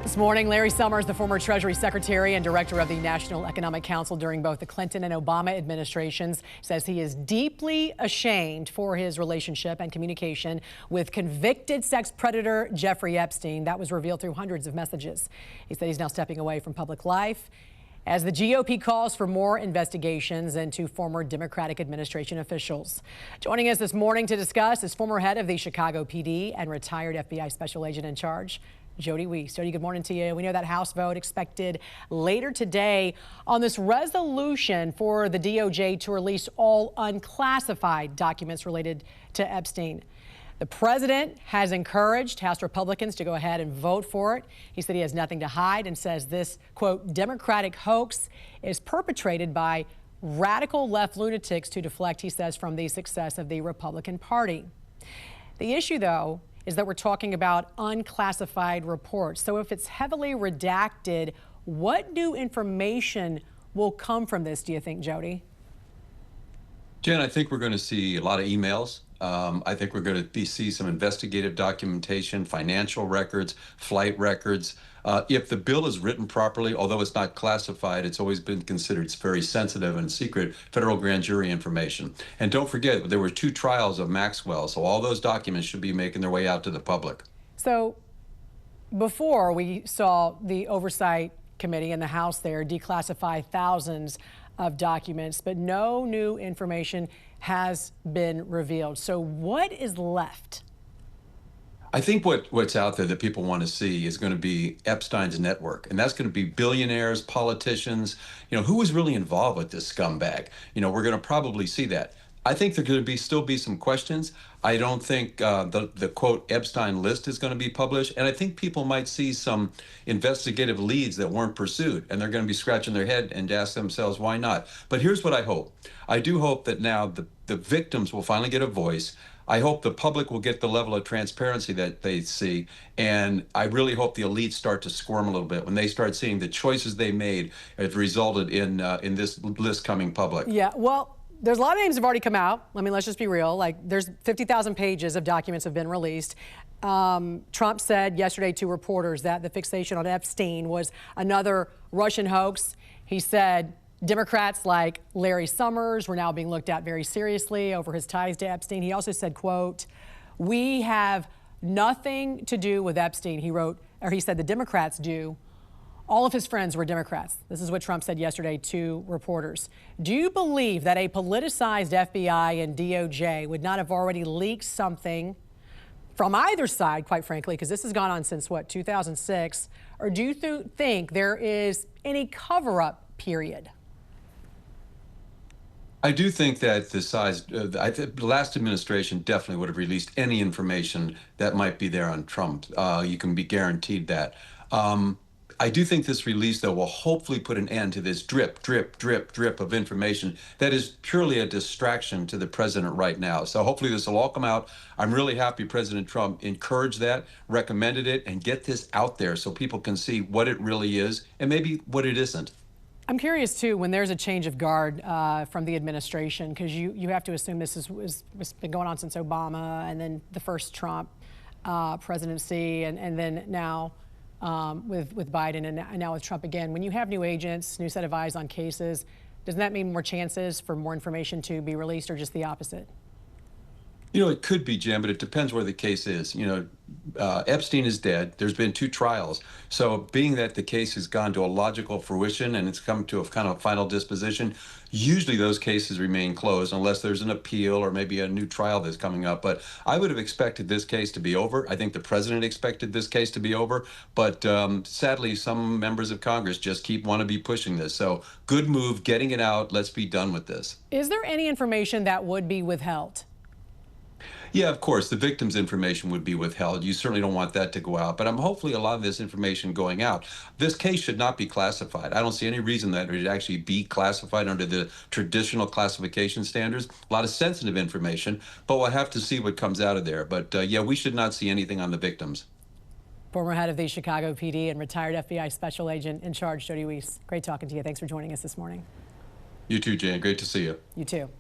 This morning, Larry Summers, the former Treasury Secretary and Director of the National Economic Council during both the Clinton and Obama administrations, says he is deeply ashamed for his relationship and communication with convicted sex predator Jeffrey Epstein. That was revealed through hundreds of messages. He said he's now stepping away from public life as the GOP calls for more investigations into former Democratic administration officials. Joining us this morning to discuss is former head of the Chicago PD and retired FBI special agent in charge, Jody Weiss. Jody, good morning to you. We know that House vote expected later today on this resolution for the DOJ to release all unclassified documents related to Epstein. The president has encouraged House Republicans to go ahead and vote for it. He said he has nothing to hide and says this, quote, Democratic hoax is perpetrated by radical left lunatics to deflect, he says, from the success of the Republican Party. The issue, though, is that we're talking about unclassified reports. So if it's heavily redacted, what new information will come from this, do you think, Jody? Jen, I think we're going to see a lot of emails. I think we're going to see some investigative documentation, financial records, flight records. If the bill is written properly, although it's not classified, it's always been considered very sensitive and secret federal grand jury information. And don't forget, there were 2 trials of Maxwell, so all those documents should be making their way out to the public. So before we saw the Oversight Committee in the House there declassify thousands of documents, but no new information has been revealed. So what is left? I think what's out there that people want to see is going to be Epstein's network, and that's going to be billionaires, politicians, who was really involved with this scumbag. We're going to probably see that. I think there going to still be some questions. I don't think the quote Epstein list is going to be published, and I think people might see some investigative leads that weren't pursued, and they're going to be scratching their head and ask themselves why not. But here's what I hope. I do hope that now the victims will finally get a voice. I hope the public will get the level of transparency that they see, and I really hope the elites start to squirm a little bit when they start seeing the choices they made have resulted in this list coming public. Yeah, well, there's a lot of names have already come out. Let's just be real. There's 50,000 pages of documents have been released. Trump said yesterday to reporters that the fixation on Epstein was another Russian hoax. He said Democrats like Larry Summers were now being looked at very seriously over his ties to Epstein. He also said, quote, we have nothing to do with Epstein. He said the Democrats do. All of his friends were Democrats. This is what Trump said yesterday to reporters. Do you believe that a politicized FBI and DOJ would not have already leaked something from either side, quite frankly, because this has gone on since, 2006? Or do you think there is any cover-up period? I do think that the last administration definitely would have released any information that might be there on Trump. You can be guaranteed that. I do think this release, though, will hopefully put an end to this drip, drip, drip, drip of information that is purely a distraction to the president right now. So hopefully this will all come out. I'm really happy President Trump encouraged that, recommended it, and get this out there so people can see what it really is and maybe what it isn't. I'm curious, too, when there's a change of guard from the administration, because you have to assume this has been going on since Obama and then the first Trump presidency and then now with Biden and now with Trump again. When you have new agents, new set of eyes on cases, doesn't that mean more chances for more information to be released or just the opposite? It could be, Jen, but it depends where the case is. Epstein is dead. There's been 2 trials. So being that the case has gone to a logical fruition and it's come to a kind of final disposition, usually those cases remain closed unless there's an appeal or maybe a new trial that's coming up. But I would have expected this case to be over. I think the president expected this case to be over. But sadly, some members of Congress just want to be pushing this. So good move, getting it out. Let's be done with this. Is there any information that would be withheld? Yeah, of course, the victim's information would be withheld. You certainly don't want that to go out, but I'm hopefully a lot of this information going out. This case should not be classified. I don't see any reason that it would actually be classified under the traditional classification standards. A lot of sensitive information, but we'll have to see what comes out of there. But yeah, we should not see anything on the victims. Former head of the Chicago PD and retired FBI special agent in charge, Jody Weiss. Great talking to you. Thanks for joining us this morning. You too, Jan. Great to see you. You too.